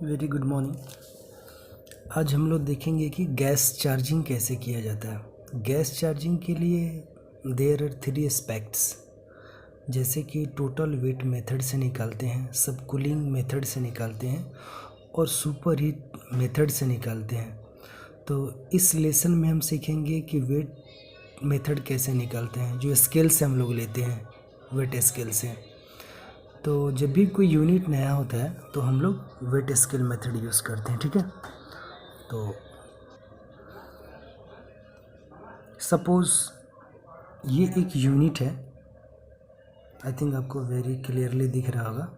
Very good morning. आज हम लोग देखेंगे कि गैस चार्जिंग कैसे किया जाता है। गैस चार्जिंग के लिए देयर आर 3 एस्पेक्ट्स, जैसे कि टोटल वेट मेथड से निकालते हैं, सब कूलिंग मेथड से निकालते हैं और सुपर हीट मेथड से निकालते हैं। तो इस लेसन में हम सीखेंगे कि वेट मेथड कैसे निकालते हैं, जो स्केल से हम लोग लेते हैं, वेट स्केल से। तो जब भी कोई यूनिट नया होता है तो हम लोग वेट स्केल मेथड यूज़ करते हैं, ठीक है। तो सपोज़ ये एक यूनिट है, आई थिंक आपको वेरी क्लियरली दिख रहा होगा।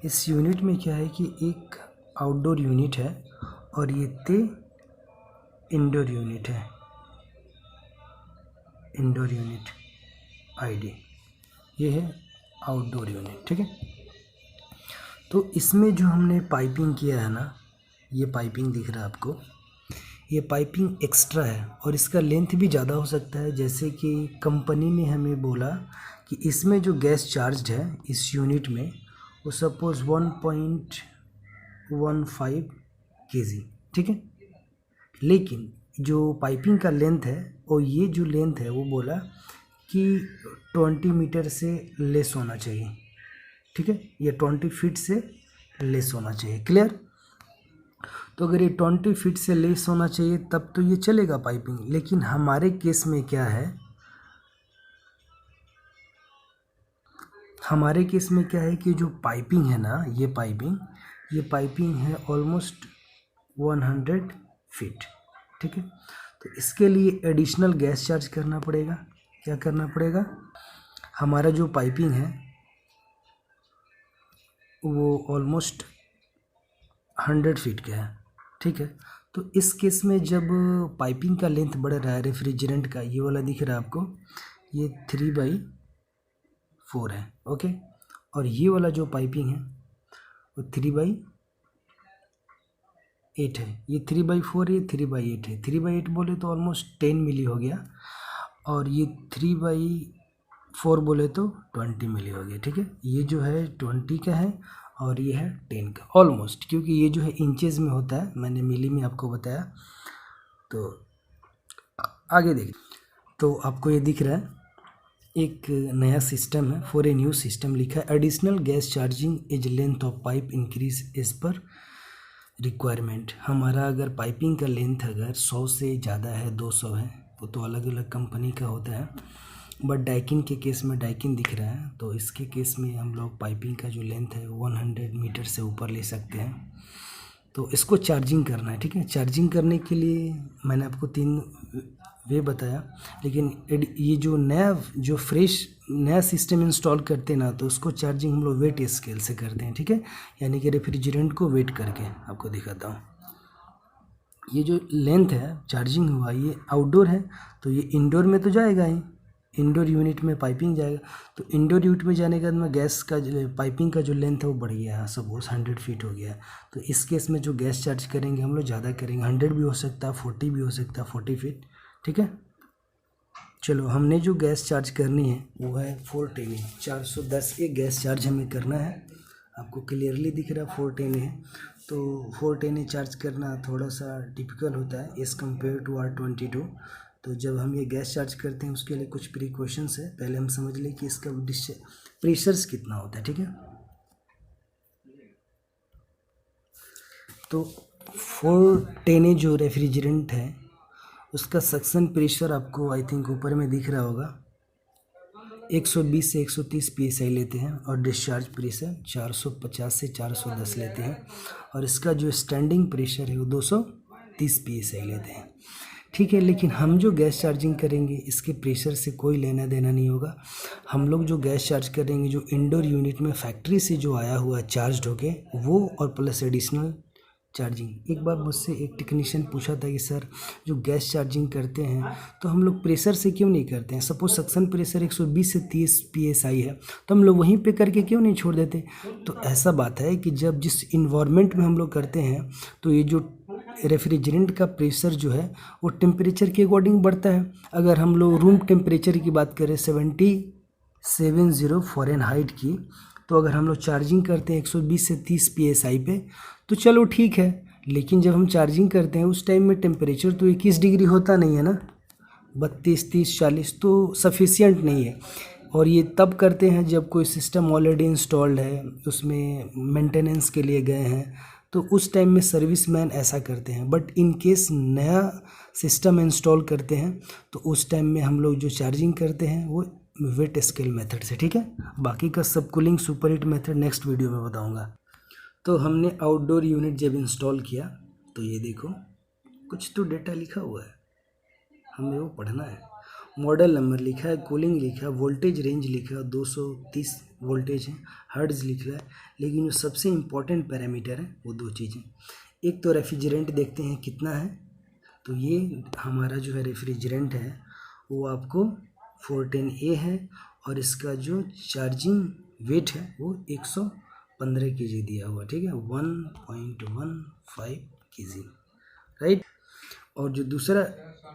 इस यूनिट में क्या है कि एक आउटडोर यूनिट है और ये इंडोर यूनिट है, इंडोर यूनिट आईडी, ये है आउटडोर यूनिट, ठीक है। तो इसमें जो हमने पाइपिंग किया है ना, ये पाइपिंग दिख रहा है आपको, ये पाइपिंग एक्स्ट्रा है और इसका लेंथ भी ज़्यादा हो सकता है। जैसे कि कंपनी ने हमें बोला कि इसमें जो गैस चार्ज है इस यूनिट में, वो सपोज़ 1.15 kg, ठीक है। लेकिन जो पाइपिंग का लेंथ है और ये जो लेंथ है वो बोला कि 20 मीटर से लेस होना चाहिए, ठीक है। ये 20 फीट से लेस होना चाहिए, क्लियर। तो अगर ये 20 फीट से लेस होना चाहिए तब तो ये चलेगा पाइपिंग। लेकिन हमारे केस में क्या है, हमारे केस में क्या है कि जो पाइपिंग है ना, ये पाइपिंग है ऑलमोस्ट 100 फीट, ठीक है। तो इसके लिए एडिशनल गैस चार्ज करना पड़ेगा। क्या करना पड़ेगा, हमारा जो पाइपिंग है वो ऑलमोस्ट 100 फीट का है, ठीक है। तो इस केस में जब पाइपिंग का लेंथ बढ़ रहा है, रेफ्रिजरेंट का ये वाला दिख रहा है आपको, ये 3/4 है, ओके। और ये वाला जो पाइपिंग है वो 3/8 है। ये 3/4, ये 3/8 है। 3/8 बोले तो ऑलमोस्ट 10 मिली हो गया, और ये 3/4 बोले तो 20 मिली हो गया, ठीक है। ये जो है 20 का है और ये है 10 का ऑलमोस्ट, क्योंकि ये जो है इंचेस में होता है, मैंने मिली में आपको बताया। तो आगे देखिए, तो आपको ये दिख रहा है एक नया सिस्टम है, फॉर ए न्यू सिस्टम लिखा है, additional gas charging as length of pipe increase as per requirement. हमारा अगर पाइपिंग का लेंथ अगर 100 से ज़्यादा है, 200 है, वो तो अलग अलग कंपनी का होता है, बट डाइकिन के केस में डाइकिन दिख रहा है, तो इसके केस में हम लोग पाइपिंग का जो लेंथ है 100 मीटर से ऊपर ले सकते हैं। तो इसको चार्जिंग करना है, ठीक है। चार्जिंग करने के लिए मैंने आपको 3 वे बताया, लेकिन ये जो फ्रेश नया सिस्टम इंस्टॉल करते हैं ना, तो उसको चार्जिंग हम लोग वेट स्केल से करते हैं, ठीक है। यानी कि रेफ्रिजरेंट को वेट करके आपको दिखाता हूँ। ये जो लेंथ है चार्जिंग हुआ, ये आउटडोर है, तो ये इंडोर में तो जाएगा ही, इंडोर यूनिट में पाइपिंग जाएगा। तो इंडोर यूनिट में जाने के बाद में गैस का पाइपिंग का जो लेंथ है वो बढ़ गया है, सपोज 100 फीट हो गया। तो इस केस में जो गैस चार्ज करेंगे हम लोग ज़्यादा करेंगे, 100 भी हो सकता है, 40 भी हो सकता है, 40 फीट, ठीक है। चलो, हमने जो गैस चार्ज करनी है वो है 410 410 एक गैस चार्ज हमें करना है। आपको क्लियरली दिख रहा है 410 है। तो 410 चार्ज करना थोड़ा सा डिफिकल्ट होता है एज़ कम्पेयर टू R22। तो जब हम ये गैस चार्ज करते हैं उसके लिए कुछ प्रिकॉशंस है। पहले हम समझ लें कि इसका प्रेशर्स कितना होता है, ठीक है। तो 410 जो रेफ्रिजरेंट है उसका सक्शन प्रेशर आपको आई थिंक ऊपर में दिख रहा होगा, 120 से 130 PSI लेते हैं, और डिस्चार्ज प्रेशर 450 से 410 लेते हैं, और इसका जो स्टैंडिंग प्रेशर है वो 230 PSI लेते हैं, ठीक है। लेकिन हम जो गैस चार्जिंग करेंगे इसके प्रेशर से कोई लेना देना नहीं होगा। हम लोग जो गैस चार्ज करेंगे जो इंडोर यूनिट में फैक्ट्री से जो आया हुआ चार्ज होके वो, और प्लस एडिशनल चार्जिंग। एक बार मुझसे एक टेक्नीशियन पूछा था कि सर जो गैस चार्जिंग करते हैं तो हम लोग प्रेशर से क्यों नहीं करते हैं, सपोज सक्शन प्रेशर 120 से 30 PSI है तो हम लोग वहीं पे करके क्यों नहीं छोड़ देते। तो ऐसा बात है कि जब जिस इन्वायरमेंट में हम लोग करते हैं तो ये जो रेफ्रिजरेंट का प्रेशर जो है वो टेम्परेचर के अकॉर्डिंग बढ़ता है। अगर हम लोग रूम टेम्परेचर की बात करें 70 फ़ारेनहाइट की, तो अगर हम लोग चार्जिंग करते हैं 120 से 30 PSI पे तो चलो ठीक है, लेकिन जब हम चार्जिंग करते हैं उस टाइम में टेम्परेचर तो 21 डिग्री होता नहीं है ना, 32, 30, 40 तो सफिशियंट नहीं है। और ये तब करते हैं जब कोई सिस्टम ऑलरेडी इंस्टॉल्ड है, उसमें मेंटेनेंस के लिए गए हैं, तो उस टाइम में सर्विसमैन ऐसा करते हैं। बट इन केस नया सिस्टम इंस्टॉल करते हैं तो उस टाइम में हम लोग जो चार्जिंग करते हैं वो वेट स्केल मेथड से, ठीक है। बाकी का सब cooling super heat method next video में बताऊंगा। तो हमने आउटडोर यूनिट जब इंस्टॉल किया तो ये देखो कुछ तो डेटा लिखा हुआ है, हमें वो पढ़ना है। मॉडल नंबर लिखा है, कूलिंग लिखा है, वोल्टेज रेंज लिखा है, 230 वोल्टेज है, हर्ट्ज लिखा है। लेकिन जो सबसे इम्पॉर्टेंट पैरामीटर है वो दो चीज़ें, एक तो रेफ्रिजरेंट देखते हैं कितना है। तो ये हमारा जो है रेफ्रिजरेंट है वो आपको 410A है और इसका जो चार्जिंग वेट है वो 115 kg दिया हुआ, ठीक है, 1.15 kg, राइट। और जो दूसरा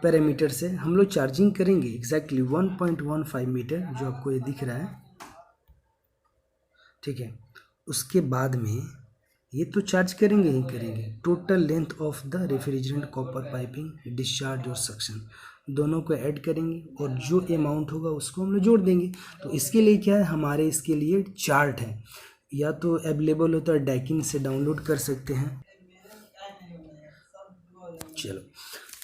पैरामीटर से हम लोग चार्जिंग करेंगे एग्जैक्टली 1.15 मीटर जो आपको ये दिख रहा है, ठीक है। उसके बाद में ये तो चार्ज करेंगे ही करेंगे, total length of the refrigerant copper piping discharge और सक्शन दोनों को ऐड करेंगे और जो अमाउंट होगा उसको हम लोग जोड़ देंगे। तो इसके लिए क्या है, हमारे इसके लिए चार्ट है, या तो अवेलेबल होता है डैकिंग से डाउनलोड कर सकते हैं। चलो,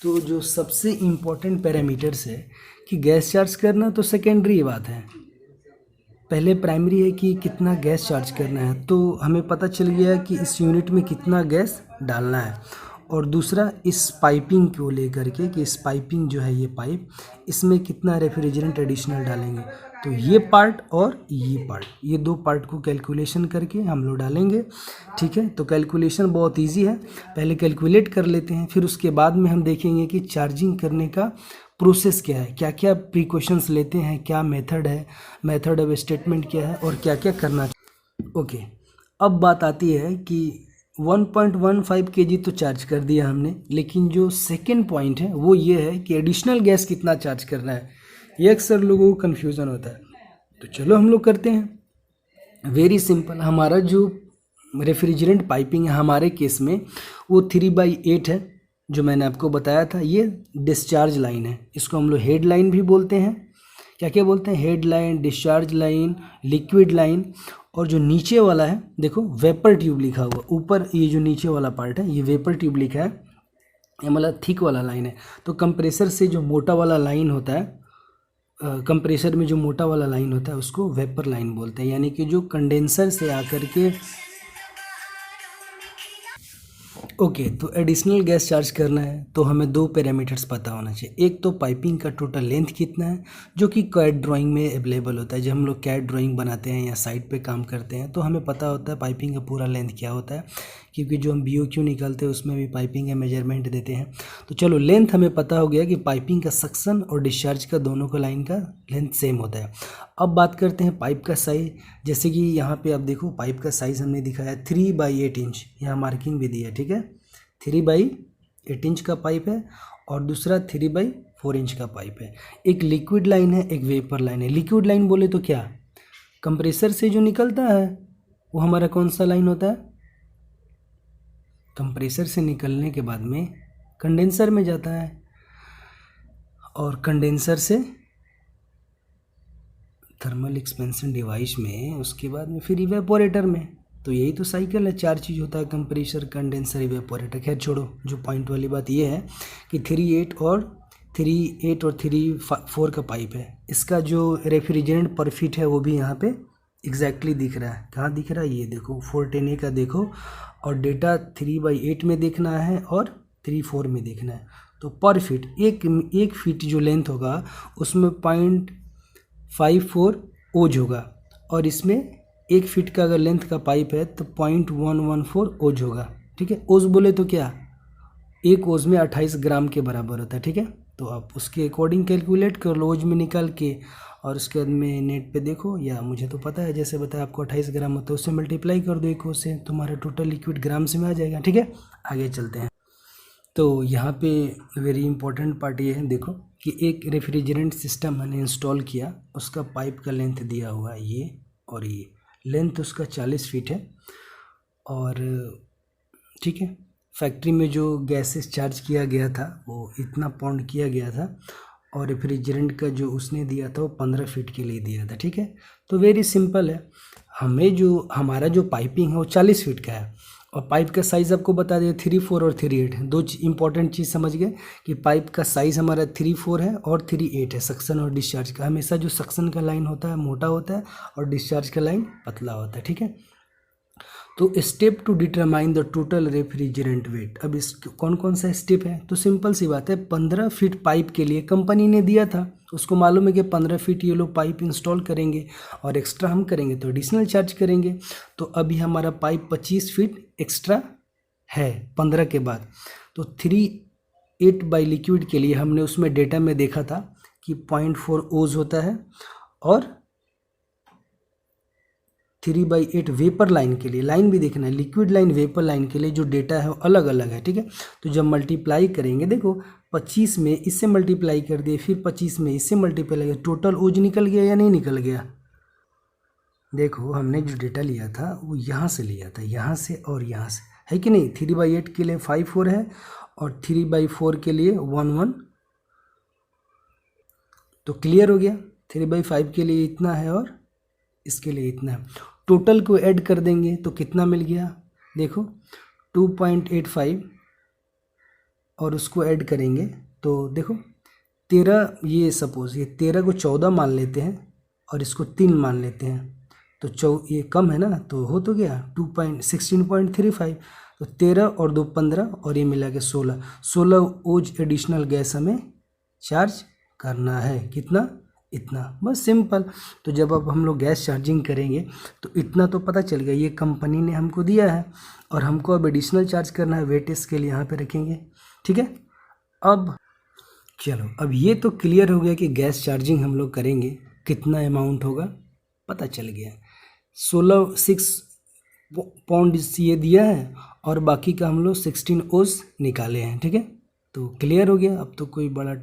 तो जो सबसे इम्पोर्टेंट पैरामीटर्स है कि गैस चार्ज करना तो सेकेंडरी बात है, पहले प्राइमरी है कि कितना गैस चार्ज करना है। तो हमें पता चल गया कि इस यूनिट में कितना गैस डालना है, और दूसरा इस पाइपिंग को लेकर के कि इस पाइपिंग जो है ये पाइप, इसमें कितना रेफ्रिजरेंट एडिशनल डालेंगे। तो ये पार्ट और ये पार्ट, ये दो पार्ट को कैलकुलेशन करके हम लोग डालेंगे, ठीक है। तो कैलकुलेशन बहुत इजी है, पहले कैलकुलेट कर लेते हैं, फिर उसके बाद में हम देखेंगे कि चार्जिंग करने का प्रोसेस क्या है, क्या क्या प्रिकॉशंस लेते हैं, क्या मेथड है, मेथड ऑफ स्टेटमेंट क्या है और क्या क्या करना चाहिए। ओके, अब बात आती है कि 1.15 kg तो चार्ज कर दिया हमने, लेकिन जो सेकेंड पॉइंट है वो ये है कि एडिशनल गैस कितना चार्ज करना है। ये अक्सर लोगों को कन्फ्यूज़न होता है, तो चलो हम लोग करते हैं। वेरी सिंपल, हमारा जो रेफ्रिजरेंट पाइपिंग है हमारे केस में वो 3/8 है, जो मैंने आपको बताया था। ये डिस्चार्ज लाइन है, इसको हम लोग हेड लाइन भी बोलते हैं। क्या क्या बोलते हैं, head line, discharge line, liquid line. और जो नीचे वाला है देखो वेपर ट्यूब लिखा हुआ, ऊपर ये जो नीचे वाला पार्ट है ये वेपर ट्यूब लिखा है, ये मतलब थिक वाला लाइन है। तो कंप्रेसर से जो मोटा वाला लाइन होता है, कंप्रेसर में जो मोटा वाला लाइन होता है उसको वेपर लाइन बोलते हैं, यानी कि जो कंडेंसर से आकर के। ओके, तो एडिशनल गैस चार्ज करना है तो हमें दो पैरामीटर्स पता होना चाहिए। एक तो पाइपिंग का टोटल लेंथ कितना है, जो कि कैड ड्राइंग में अवेलेबल होता है। जब हम लोग कैड ड्राइंग बनाते हैं या साइट पे काम करते हैं तो हमें पता होता है पाइपिंग का पूरा लेंथ क्या होता है, क्योंकि जो हम BOQ निकालते हैं उसमें भी पाइपिंग का मेजरमेंट देते हैं। तो चलो, लेंथ हमें पता हो गया कि पाइपिंग का सक्शन और डिस्चार्ज का दोनों का लाइन का लेंथ सेम होता है। अब बात करते हैं पाइप का साइज। जैसे कि यहाँ पे आप देखो पाइप का साइज़ हमने दिखाया 3/8 इंच, यहाँ मार्किंग भी दी है, ठीक है। 3/8 इंच का पाइप है और दूसरा 3/4 इंच का पाइप है। एक लिक्विड लाइन है, एक वेपर लाइन है। लिक्विड लाइन बोले तो क्या, कंप्रेसर से जो निकलता है वो हमारा कौन सा लाइन होता है, कंप्रेसर से निकलने के बाद में कंडेंसर में जाता है और कंडेंसर से थर्मल एक्सपेंशन डिवाइस में, उसके बाद में फिर इवेपोरेटर में। तो यही तो साइकिल है, चार चीज़ होता है, कंप्रेसर, कंडेंसर, इवेपोरेटर। खैर छोड़ो, जो पॉइंट वाली बात ये है कि 3/8 और 3/4 का पाइप है। इसका जो रेफ्रिजरेंट पर फीट है वो भी यहाँ पे एग्जैक्टली दिख रहा है। कहाँ दिख रहा है, ये देखो 410A का देखो, और डेटा 3/8 में देखना है और 3/4 में देखना है। तो पर फीट, एक फीट जो लेंथ होगा उसमें 0.54 ओज होगा, और इसमें 1 फीट का अगर लेंथ का पाइप है तो 0.114 ओज होगा, ठीक है। ओज बोले तो क्या, एक ओज में 28 ग्राम के बराबर होता है, ठीक है। तो आप उसके अकॉर्डिंग कैलकुलेट कर लो ओज में निकाल के, और उसके बाद में नेट पे देखो, या मुझे तो पता है जैसे बताया आपको 28 ग्राम होता है, उससे मल्टीप्लाई कर दो एक ओज से, तुम्हारा टोटल लिक्विड ग्राम्स में आ जाएगा, ठीक है। आगे चलते हैं। तो यहाँ पे वेरी इंपॉर्टेंट पार्ट ये है, देखो कि एक रेफ्रिजरेंट सिस्टम मैंने इंस्टॉल किया, उसका पाइप का लेंथ दिया हुआ है ये, और ये लेंथ उसका 40 फीट है। और ठीक है, फैक्ट्री में जो गैसेस चार्ज किया गया था वो इतना पाउंड किया गया था, और रेफ्रिजरेंट का जो उसने दिया था वो 15 फीट के लिए दिया था। ठीक है, तो वेरी सिंपल है। हमारा जो पाइपिंग है वो 40 फीट का है, और पाइप का साइज़ आपको बता दिया 3/4 और 3/8 है। दो इंपॉर्टेंट चीज़ समझ गए कि पाइप का साइज़ हमारा 3/4 है और 3/8 है, सक्शन और डिस्चार्ज का। हमेशा जो सक्शन का लाइन होता है मोटा होता है और डिस्चार्ज का लाइन पतला होता है। ठीक है, तो step two determine the total refrigerant weight. अब इस कौन कौन सा स्टेप है, तो सिंपल सी बात है। 15 फीट पाइप के लिए कंपनी ने दिया था, उसको मालूम है कि 15 फीट ये लोग पाइप इंस्टॉल करेंगे, और एक्स्ट्रा हम करेंगे तो एडिशनल चार्ज करेंगे। तो अभी हमारा पाइप 25 फीट एक्स्ट्रा है 15 के बाद। तो 3/8 बाई लिक्विड के लिए हमने उसमें डेटा में देखा था कि 0.4 ओज होता है, और 3/8 वेपर लाइन के लिए, लाइन भी देखना है, लिक्विड लाइन वेपर लाइन के लिए जो डेटा है वो अलग अलग है। ठीक है, तो जब मल्टीप्लाई करेंगे, देखो 25 में इससे मल्टीप्लाई कर दिए, फिर 25 में इससे मल्टीप्लाई किया, टोटल ओज निकल गया या नहीं निकल गया। देखो हमने जो डेटा लिया था वो यहाँ से लिया था, यहाँ से और यहाँ से, है कि नहीं। 3/8 के लिए 5/4 है, और 3/4 के लिए 1/1। तो क्लियर हो गया, 3/5 के लिए इतना है और इसके लिए इतना है। टोटल को ऐड कर देंगे तो कितना मिल गया, देखो 2.85, और उसको ऐड करेंगे तो देखो 13, ये सपोज ये 13 को 14 मान लेते हैं और इसको 3 मान लेते हैं, तो ये कम है ना, तो हो तो गया 16.35। तो 13 और 2 15, और ये मिला के 16 ओज एडिशनल गैस हमें चार्ज करना है। कितना, इतना, बस सिंपल। तो जब अब हम लोग गैस चार्जिंग करेंगे तो इतना तो पता चल गया, ये कंपनी ने हमको दिया है, और हमको अब एडिशनल चार्ज करना है, वेट इसके लिए यहाँ पे रखेंगे। ठीक है, अब चलो, अब ये तो क्लियर हो गया कि गैस चार्जिंग हम लोग करेंगे कितना अमाउंट होगा, पता चल गया। 6 पाउंड ये दिया है, और बाकी का हम लोग 16 ओज निकाले हैं। ठीक है, तो क्लियर हो गया, अब तो कोई बड़ा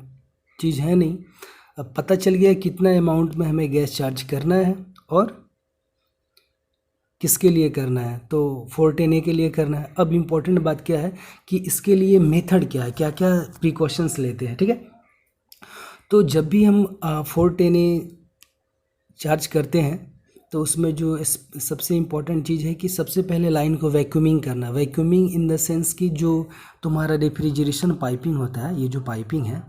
चीज़ है नहीं। अब पता चल गया कितना अमाउंट में हमें गैस चार्ज करना है और किसके लिए करना है, तो 410A के लिए करना है। अब इम्पोर्टेंट बात क्या है कि इसके लिए मेथड क्या है, क्या क्या प्रिकॉशंस लेते हैं। ठीक है, तो जब भी हम 410A चार्ज करते हैं तो उसमें जो सबसे इम्पॉर्टेंट चीज़ है कि सबसे पहले लाइन को वैक्यूमिंग करना। वैक्यूमिंग इन द सेंस कि जो तुम्हारा रेफ्रिजरेशन पाइपिंग होता है, ये जो पाइपिंग है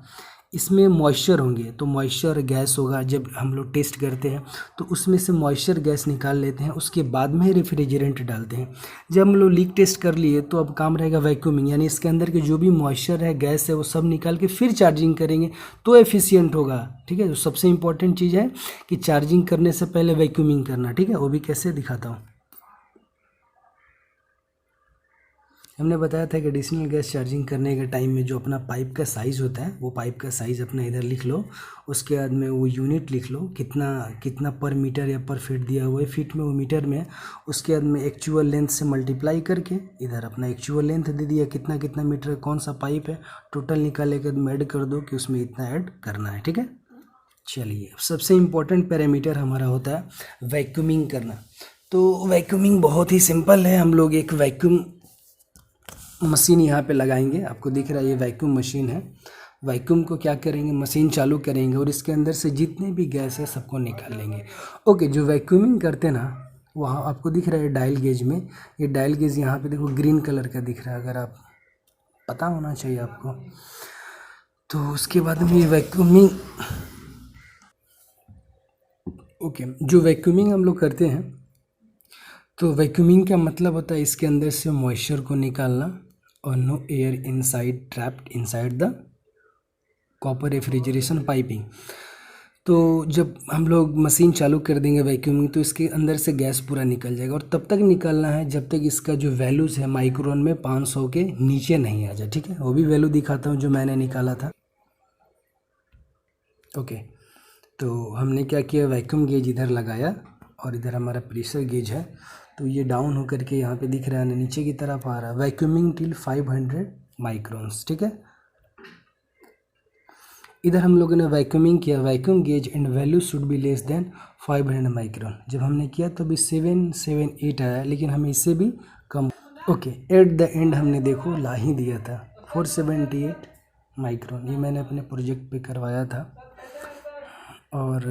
इसमें मॉइस्चर होंगे, तो मॉइस्चर गैस होगा। जब हम लोग टेस्ट करते हैं तो उसमें से मॉइस्चर गैस निकाल लेते हैं, उसके बाद में रेफ्रिजरेंट डालते हैं। जब हम लोग लीक टेस्ट कर लिए तो अब काम रहेगा वैक्यूमिंग, यानी इसके अंदर के जो भी मॉइस्चर है, गैस है, वो सब निकाल के फिर चार्जिंग करेंगे तो एफिशिएंट होगा। ठीक है, तो सबसे इम्पॉर्टेंट चीज़ है कि चार्जिंग करने से पहले वैक्यूमिंग करना। ठीक है, वो भी कैसे दिखाता हूँ। हमने बताया था कि एडिशनल गैस चार्जिंग करने के टाइम में जो अपना पाइप का साइज़ होता है, वो पाइप का साइज़ अपना इधर लिख लो, उसके बाद में वो यूनिट लिख लो, कितना कितना पर मीटर या पर फीट दिया हुआ है, फीट में वो मीटर में है। उसके बाद में एक्चुअल लेंथ से मल्टीप्लाई करके इधर अपना एक्चुअल लेंथ दे दिया, कितना कितना मीटर कौन सा पाइप है, टोटल निकाले के बाद में ऐड कर दो कि उसमें इतना ऐड करना है। ठीक है, चलिए, सबसे इम्पोर्टेंट पैरामीटर हमारा होता है वैक्यूमिंग करना। तो वैक्यूमिंग बहुत ही सिंपल है। हम लोग एक वैक्यूम मशीन यहाँ पे लगाएंगे, आपको दिख रहा है ये वैक्यूम मशीन है। वैक्यूम को क्या करेंगे, मशीन चालू करेंगे और इसके अंदर से जितने भी गैस है सबको निकाल लेंगे। ओके, जो वैक्यूमिंग करते ना, वहाँ आपको दिख रहा है डायल गेज में, ये डायल गेज यहाँ पे देखो ग्रीन कलर का दिख रहा है, अगर आप पता होना चाहिए आपको। तो उसके बाद में ये वैक्यूमिंग, ओके, जो वैक्यूमिंग हम लोग करते हैं, तो वैक्यूमिंग का मतलब होता है इसके अंदर से मॉइस्चर को निकालना, और no air inside trapped inside the copper refrigeration piping. तो जब हम लोग मशीन चालू कर देंगे वैक्यूमिंग, तो इसके अंदर से गैस पूरा निकल जाएगा, और तब तक निकालना है जब तक इसका जो वैल्यूज़ है माइक्रोन में 500 के नीचे नहीं आ जाए। ठीक है, वो भी वैल्यू दिखाता हूँ जो मैंने निकाला था। ओके, तो हमने क्या किया, वैक्यूम गेज इधर लगाया और इधर हमारा प्रेशर गेज है, तो ये डाउन होकर के यहाँ पे दिख रहा है, नीचे की तरफ आ रहा है। Vacuuming till 500 microns. ठीक है, इधर हम लोगों ने वैक्यूमिंग किया, vacuum gauge and value should be less than 500 micron. जब हमने किया तो अभी 778 आया, लेकिन हमें इससे भी कम। ओके, एट द एंड हमने देखो ला ही दिया था 478 माइक्रोन। ये मैंने अपने प्रोजेक्ट पे करवाया था। और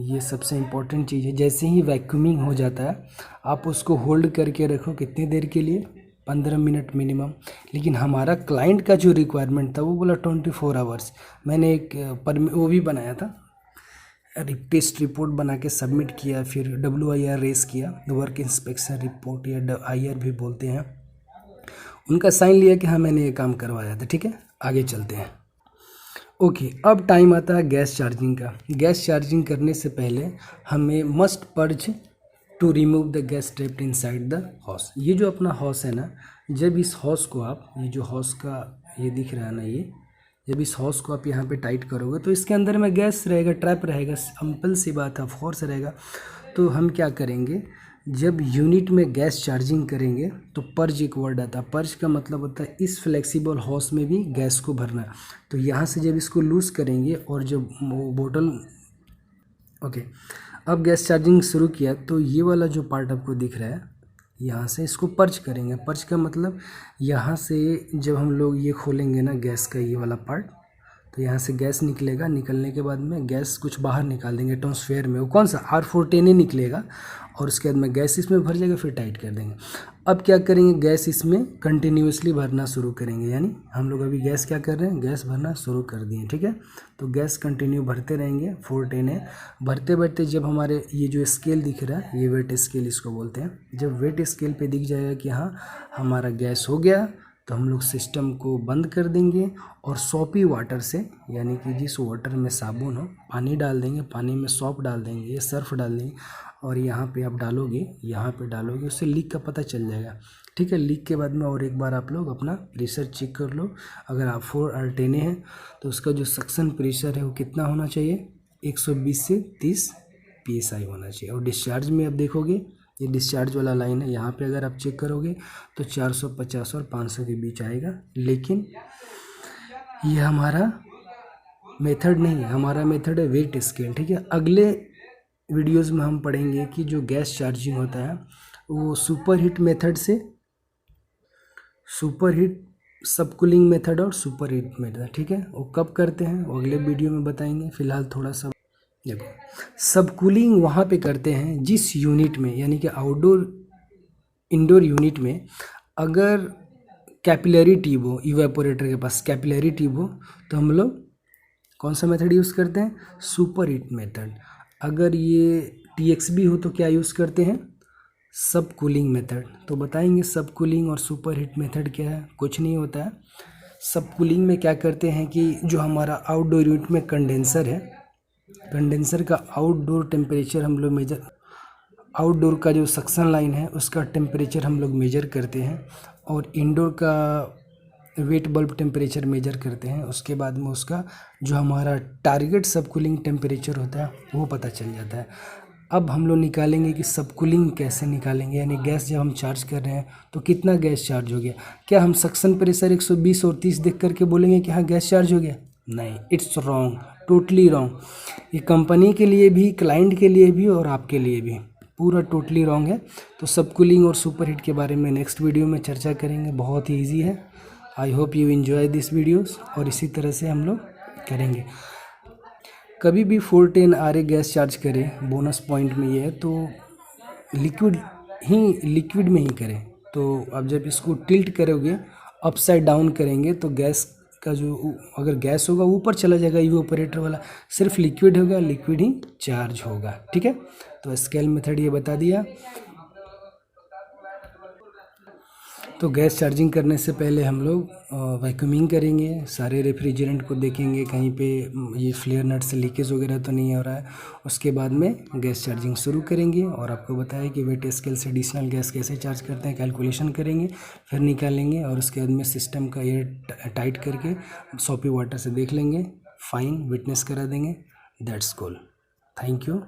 ये सबसे इम्पोर्टेंट चीज़ है, जैसे ही वैक्यूमिंग हो जाता है आप उसको होल्ड करके रखो कितनी देर के लिए, 15 मिनट मिनिमम। लेकिन हमारा क्लाइंट का जो रिक्वायरमेंट था वो बोला 24 आवर्स। मैंने एक वो भी बनाया था, टेस्ट रिपोर्ट बना के सबमिट किया, फिर WIR रेस किया, वर्क इंस्पेक्शन रिपोर्ट या IR भी बोलते हैं। उनका साइन लिया कि हाँ मैंने ये काम करवाया था। ठीक है, आगे चलते हैं। ओके, अब टाइम आता है गैस चार्जिंग का। गैस चार्जिंग करने से पहले हमें must purge to remove the gas trapped inside the hose. ये जो अपना हॉस है ना, जब इस हॉस को आप, ये जो हॉस का ये दिख रहा है ना, ये जब इस हॉस को आप यहाँ पे टाइट करोगे तो इसके अंदर में गैस रहेगा, ट्रैप रहेगा, सिंपल सी बात है, फोर्स रहेगा। तो हम क्या करेंगे, जब यूनिट में गैस चार्जिंग करेंगे तो पर्ज एक वर्ड आता है। पर्ज का मतलब होता है इस फ्लेक्सिबल हॉस में भी गैस को भरना। तो यहाँ से जब इसको लूज़ करेंगे और जब बोतल, ओके, अब गैस चार्जिंग शुरू किया तो ये वाला जो पार्ट आपको दिख रहा है, यहाँ से इसको पर्च करेंगे। पर्च का मतलब यहाँ से जब हम लोग ये खोलेंगे ना गैस का ये वाला पार्ट, तो यहाँ से गैस निकलेगा। निकलने के बाद में गैस कुछ बाहर निकाल देंगे एटमॉस्फेयर में, वो कौन सा R410 निकलेगा, और उसके बाद में गैस इसमें भर जाएगा, फिर टाइट कर देंगे। अब क्या करेंगे, गैस इसमें कंटिन्यूसली भरना शुरू करेंगे। यानी हम लोग अभी गैस क्या कर रहे हैं, गैस भरना शुरू कर दिए। ठीक है, तो गैस कंटिन्यू भरते रहेंगे। 410 है, भरते भरते जब हमारे ये जो स्केल दिख रहा है, ये वेट स्केल इसको बोलते हैं, जब वेट स्केल पे दिख जाएगा कि हाँ हमारा गैस हो गया, तो हम लोग सिस्टम को बंद कर देंगे और सोपी वाटर से, यानी कि जिस वाटर में साबुन हो, पानी डाल देंगे, पानी में सौंफ डाल देंगे, ये सर्फ डाल देंगे, और यहाँ पे आप डालोगे, यहाँ पे डालोगे, उससे लीक का पता चल जाएगा। ठीक है, लीक के बाद में और एक बार आप लोग अपना प्रेशर चेक कर लो। अगर आप 4R10 है तो उसका जो सक्शन प्रेशर है वो कितना होना चाहिए, 120 से 30 PSI होना चाहिए। और डिस्चार्ज में आप देखोगे, ये डिस्चार्ज वाला लाइन है, यहाँ पे अगर आप चेक करोगे तो 450 और 500 के बीच आएगा। लेकिन ये हमारा मेथड नहीं है, हमारा मेथड है वेट स्केल। ठीक है, अगले वीडियोस में हम पढ़ेंगे कि जो गैस चार्जिंग होता है वो सुपर हीट मेथड से, सुपर हीट सब कूलिंग मेथड और सुपर हीट मेथड। ठीक है, वो कब करते हैं वो अगले वीडियो में बताएंगे। फिलहाल थोड़ा सा देखो, सब कूलिंग वहाँ पे करते हैं जिस यूनिट में, यानी कि आउटडोर इंडोर यूनिट में अगर कैपिलरी ट्यूब हो, इवेपोरेटर के पास कैपिलरी ट्यूब हो, तो हम लोग कौन सा मेथड यूज़ करते हैं, सुपर हीट मेथड। अगर ये TXB हो तो क्या यूज़ करते हैं, सब कूलिंग मेथड। तो बताएंगे सब कूलिंग और सुपर हीट मेथड क्या है। कुछ नहीं होता है, सब कूलिंग में क्या करते हैं कि जो हमारा आउटडोर यूनिट में कंडेंसर है, कंडेंसर का आउटडोर टेम्परेचर हम लोग मेजर, आउटडोर का जो सक्शन लाइन है उसका टेम्परेचर हम लोग मेजर करते हैं, और इंडोर का वेट बल्ब टेम्परेचर मेजर करते हैं। उसके बाद में उसका जो हमारा टारगेट सब कूलिंग टेम्परेचर होता है वो पता चल जाता है। अब हम लोग निकालेंगे कि सब कूलिंग कैसे निकालेंगे, यानी गैस जब हम चार्ज कर रहे हैं तो कितना गैस चार्ज हो गया। क्या हम सक्शन प्रेशर 120 और 30 देख करके बोलेंगे कि हाँ गैस चार्ज हो गया, नहीं, इट्स रॉन्ग, टोटली रॉन्ग। ये कंपनी के लिए भी, क्लाइंट के लिए भी और आपके लिए भी पूरा टोटली रॉन्ग है। तो सब कूलिंग और सुपर हीट के बारे में नेक्स्ट वीडियो में चर्चा करेंगे, बहुत ही ईजी है। I hope you enjoy this videos, और इसी तरह से हम लोग करेंगे। कभी भी 410 RA गैस चार्ज करें, बोनस पॉइंट में ये है, तो लिक्विड में ही करें। तो अब जब इसको टिल्ट करोगे, अपसाइड डाउन करेंगे, तो गैस का जो अगर गैस होगा ऊपर चला जाएगा, इवेपोरेटर वाला, सिर्फ लिक्विड होगा, लिक्विड ही चार्ज होगा। ठीक है, तो स्केल मेथड ये बता दिया। तो गैस चार्जिंग करने से पहले हम लोग वैक्यूमिंग करेंगे, सारे रेफ्रिजरेंट को देखेंगे कहीं पे ये फ्लेयर नट से लीकेज वगैरह तो नहीं हो रहा है। उसके बाद में गैस चार्जिंग शुरू करेंगे, और आपको बताया कि वेट स्केल से एडिशनल गैस कैसे चार्ज करते हैं, कैलकुलेशन करेंगे, फिर निकालेंगे, और उसके बाद में सिस्टम का एयर टाइट करके सोपी वाटर से देख लेंगे, फाइन विटनेस करा देंगे। That's cool. Thank you.